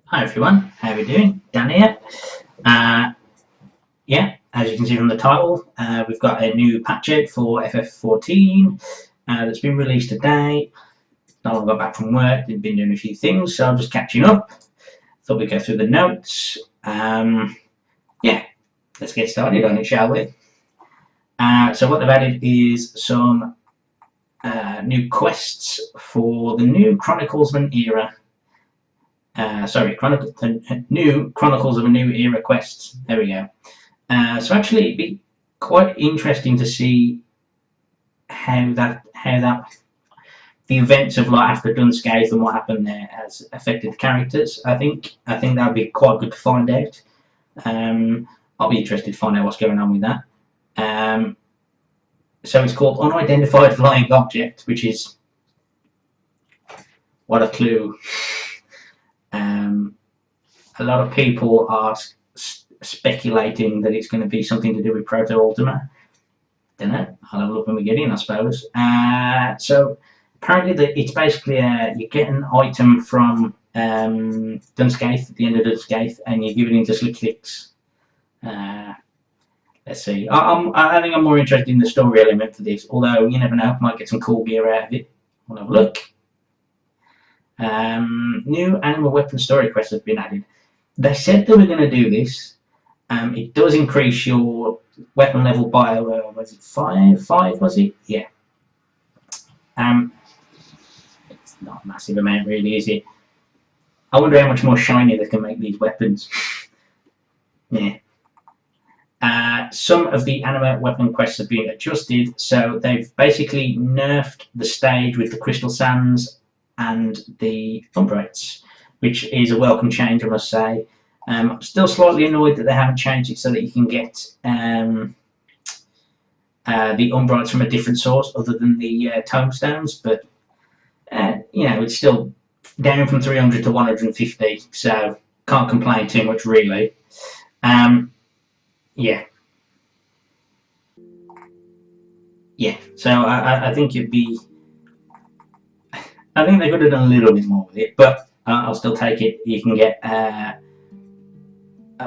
Hi everyone, how are we doing? Dan here. Uh, yeah, as you can see from the title, we've got a new patch out for FF14 that's been released today. Now I got back from work, been doing a few things, so I'm just catching up. Thought we'd go through the notes. Yeah, let's get started on it, shall we? So what they've added is some new quests for the new Chronicles of an Era. New Chronicles of a New Era quests. There we go. So actually, it'd be quite interesting to see how that the events of like after Dunscape and what happened there has affected the characters. I think that'd be quite good to find out. I'll be interested to find out what's going on with that. So it's called Unidentified Flying Object, which is what a clue. A lot of people are speculating that it's going to be something to do with Proto Ultima. Don't know. I'll have a look when we get in, I suppose. So apparently, it's basically you get an item from Dunscape at the end of Dunscape, and you give it into Slickfix. Let's see. I think I'm more interested in the story element for this. Although you never know, might get some cool gear out of it. We'll have a look. New animal weapon story quests have been added. They said they were going to do this. It does increase your weapon level by was it 5? 5 was it? Yeah. It's not a massive amount, really, is it? I wonder how much more shiny they can make these weapons. Yeah. Some of the animate weapon quests have been adjusted, so they've basically nerfed the stage with the crystal sands and the Umbrites, which is a welcome change, I must say. I'm still slightly annoyed that they haven't changed it so that you can get the Umbrites from a different source other than the tomestones, but it's still down from 300 to 150, so can't complain too much, really. Yeah, so I think it'd be. I think they could have done a little bit more with it, but I'll still take it. You can get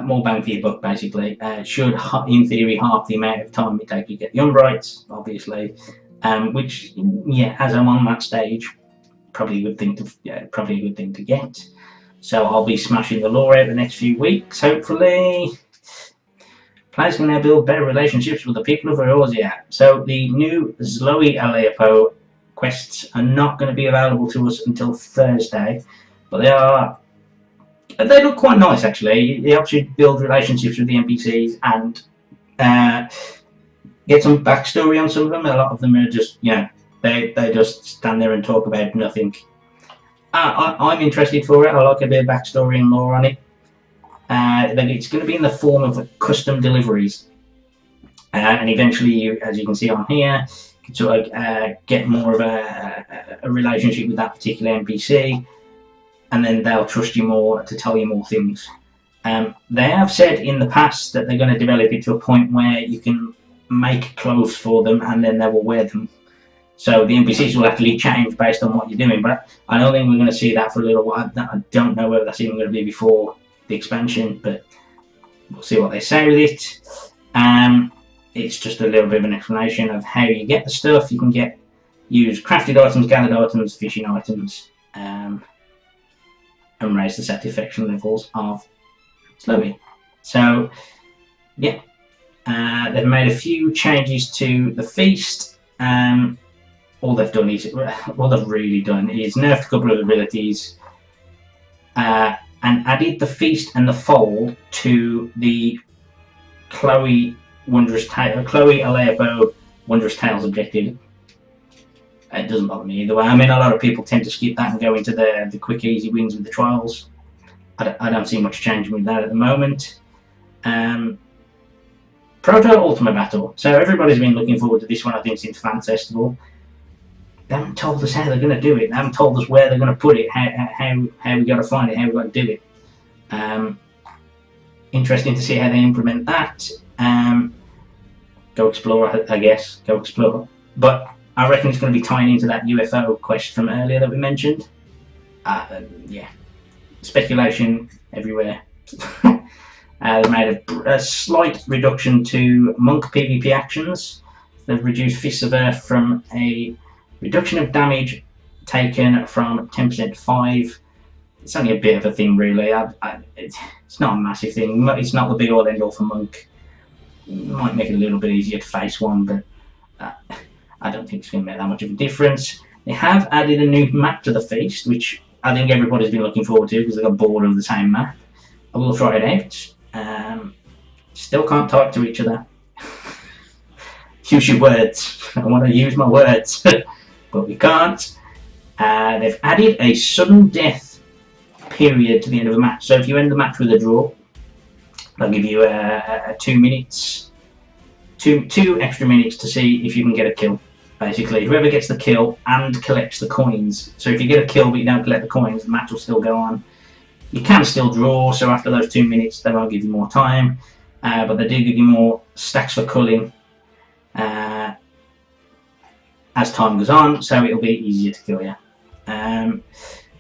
more bang for your buck, basically. Should, in theory, half the amount of time it takes to get the Umbrites, obviously. Which, yeah, as I'm on that stage, probably a good thing to get. So I'll be smashing the lore out the next few weeks, hopefully. Players can now build better relationships with the people of Eorzea. So the new Zloe Aleapo quests are not going to be available to us until Thursday, but they look quite nice, actually. They help you build relationships with the NPCs and get some backstory on some of them. A lot of them are just, they just stand there and talk about nothing. I'm interested for it. I like a bit of backstory and lore on it. Then it's going to be in the form of custom deliveries, and eventually, as you can see on here, you can sort of get more of a relationship with that particular NPC, and then they'll trust you more to tell you more things. They have said in the past that they're going to develop it to a point where you can make clothes for them, and then they will wear them. So the NPCs will actually change based on what you're doing, but I don't think we're going to see that for a little while. I don't know whether that's even going to be before the expansion, but we'll see what they say with it. It's just a little bit of an explanation of how you get the stuff. You can use crafted items, gathered items, fishing items, and raise the satisfaction levels of Zloe. So, yeah, they've made a few changes to the feast. All they've really done is nerfed a couple of abilities. And added the feast and the fold to the Chloe Aleapo Wondrous Tales objective. It doesn't bother me either way. I mean, a lot of people tend to skip that and go into the quick, easy wins with the trials. I don't see much change with that at the moment. Proto Ultima Battle. So everybody's been looking forward to this one, I think, since Fan Festival. They haven't told us how they're going to do it. They haven't told us where they're going to put it, how we got to find it, how we got to do it. Interesting to see how they implement that. Go explore, I guess. Go explore. But I reckon it's going to be tying into that UFO quest from earlier that we mentioned. Yeah. speculation everywhere. They've made a slight reduction to monk PvP actions. They've reduced Fists of Earth from a reduction of damage taken from 10% to 5. It's only a bit of a thing, really. It's not a massive thing. It's not the be all end all for monk. It might make it a little bit easier to face one, but I don't think it's going to make that much of a difference. They have added a new map to the feast, which I think everybody's been looking forward to because they got bored of the same map. I will try it out. Still can't type to each other. Use your words. I want to use my words, but we can't. They've added a sudden death period to the end of the match. So if you end the match with a draw, they'll give you 2 minutes, two extra minutes to see if you can get a kill. Basically, whoever gets the kill and collects the coins. So if you get a kill but you don't collect the coins, the match will still go on. You can still draw, so after those 2 minutes they won't give you more time, but they do give you more stacks for culling as time goes on, so it'll be easier to kill you.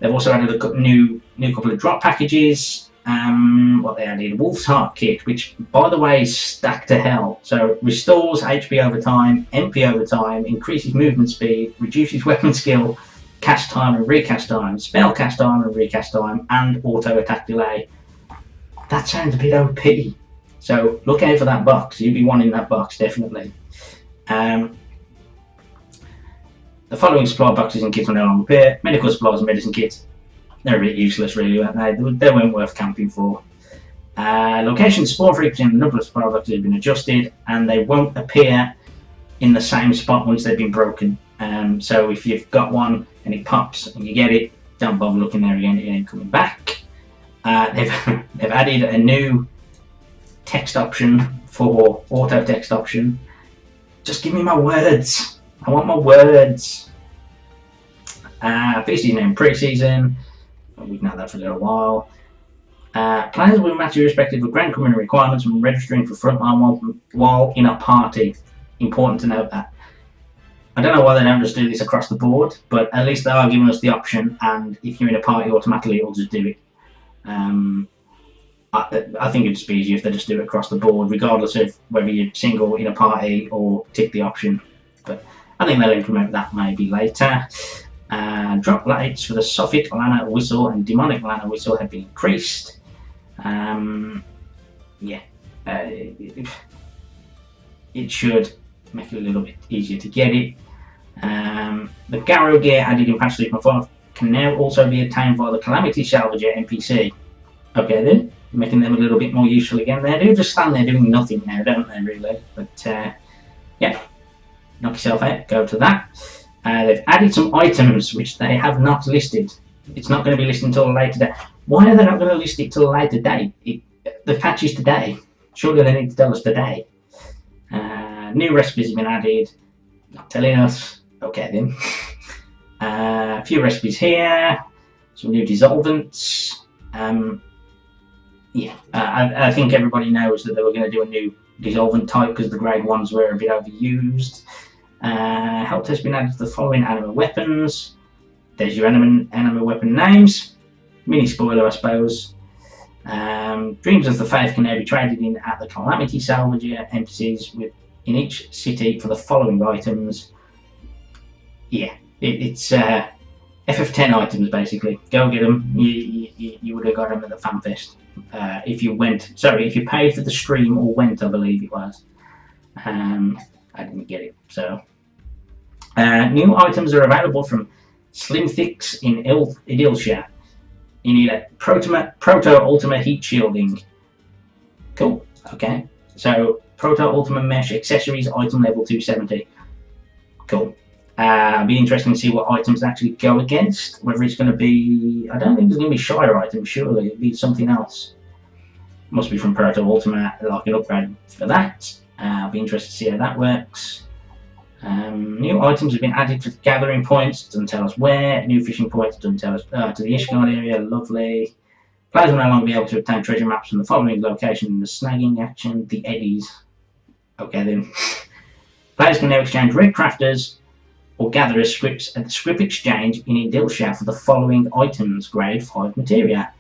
They've also added a new couple of drop packages. What they added, Wolf's Heart Kit, which by the way is stacked to hell. So restores HP over time, MP over time, increases movement speed, reduces weapon skill, cast time and recast time, spell cast time and recast time, and auto attack delay. That sounds a bit OP. So look out for that box. You'll be wanting that box definitely. The following supply boxes and kits will no longer appear. Medical supplies and medicine kits. They're a bit useless really, weren't they? They weren't worth camping for. Location spawn frequency and the number of supply boxes have been adjusted, and they won't appear in the same spot once they've been broken. So if you've got one and it pops and you get it, don't bother looking there again, it ain't coming back. They've added a new text option for auto text option. Just give me my words. I want my words. Feast is now in pre-season. We've known that for a little while. Players will match irrespective of Grand Community requirements when registering for frontline while in a party. Important to note that. I don't know why they don't just do this across the board, but at least they are giving us the option, and if you're in a party automatically it'll just do it. I think it'd just be easier if they just do it across the board, regardless of whether you're single in a party or tick the option. But I think they'll implement that maybe later. Drop rates for the Sophic Lana Whistle and Demonic Lana Whistle have been increased. It should make it a little bit easier to get it. The Garrow gear added in patch 3.5 can now also be obtained via the Calamity Salvager NPC. Okay then, making them a little bit more useful again. They do just stand there doing nothing now, don't they really? But yeah, knock yourself out, go to that. They've added some items which they have not listed. It's not going to be listed until a later date. Why are they not going to list it till a later date? The patch is today. Surely they need to tell us today. New recipes have been added. Not telling us. Okay then. A few recipes here. Some new dissolvents. I think everybody knows that they were going to do a new dissolvent type because the grade ones were a bit overused. Health has been added to the following anima weapons. There's your anima weapon names. Mini spoiler, I suppose. Dreams of the Faith can now be traded in at the Calamity Salvager NPCs in each city for the following items. Yeah, it's FF10 items basically. Go get them. You would have got them at the FanFest. If you paid for the stream or went, I believe it was. I didn't get it. So new items are available from Slim Thicks in Idilshire. You need a Proto Ultima Heat Shielding. Cool. Okay. So Proto Ultima Mesh accessories item level 270. Cool. It'll be interesting to see what items actually go against. Whether it's going to be, I don't think it's going to be Shire items. Surely it'll be something else. Must be from Proto Ultima, like an upgrade for that. I'll be interested to see how that works. New items have been added to the gathering points. Doesn't tell us where. New fishing points doesn't tell us to the Ishgard area. Lovely. Players will no longer be able to obtain treasure maps from the following location in the snagging action. The Eddies. Okay then. Players can now exchange red crafters or gather scripts at the script exchange in Idilshire for the following items: grade 5 materia.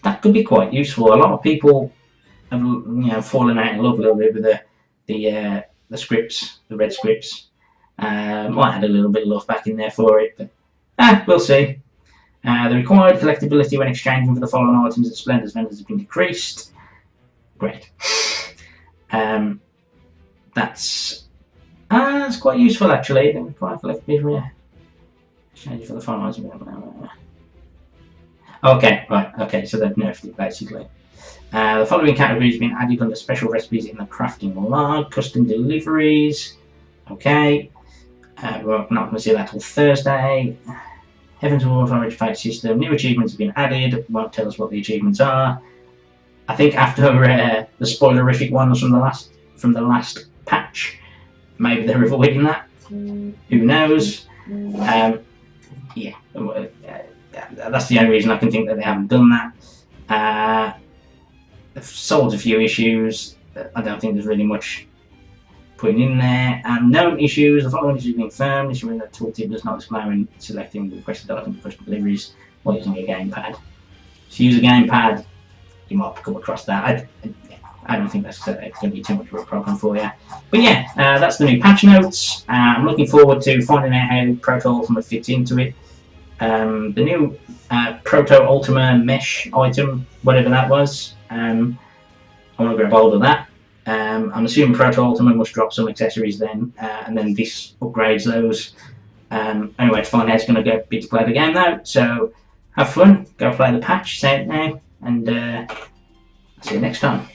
that could be quite useful. A lot of people have fallen out in love a little bit with the scripts, the red scripts. I had a little bit of love back in there for it, but we'll see. The required collectability when exchanging for the following items at Splendor's vendors has been decreased. Great. That's quite useful actually. The required collectability exchange for the following items. Okay, right. Okay, so they've nerfed it basically. The following categories have been added under special recipes in the crafting log. Custom deliveries. Okay. We're not going to see that till Thursday. Heavensward Orange Fight System. New achievements have been added. Won't tell us what the achievements are. I think after the spoilerific ones from the last patch, maybe they're avoiding that. Who knows? Yeah, that's the only reason I can think that they haven't done that. They've solved a few issues. I don't think there's really much putting in there. And known issues, the following issues being confirmed. Issue in the tooltip does not display when selecting the requested item for custom deliveries while using a gamepad. So use a gamepad, you might come across that. I don't think that's going to be too much of a problem for you. But yeah, that's the new patch notes. I'm looking forward to finding out how Proto Ultima fits into it. The new Proto Ultima mesh item, whatever that was, I want to grab hold of that. I'm assuming Proto Ultima must drop some accessories then, and then this upgrades those. Anyway, to find out how it's going to be to play the game now. So have fun, go play the patch, say it now, and see you next time.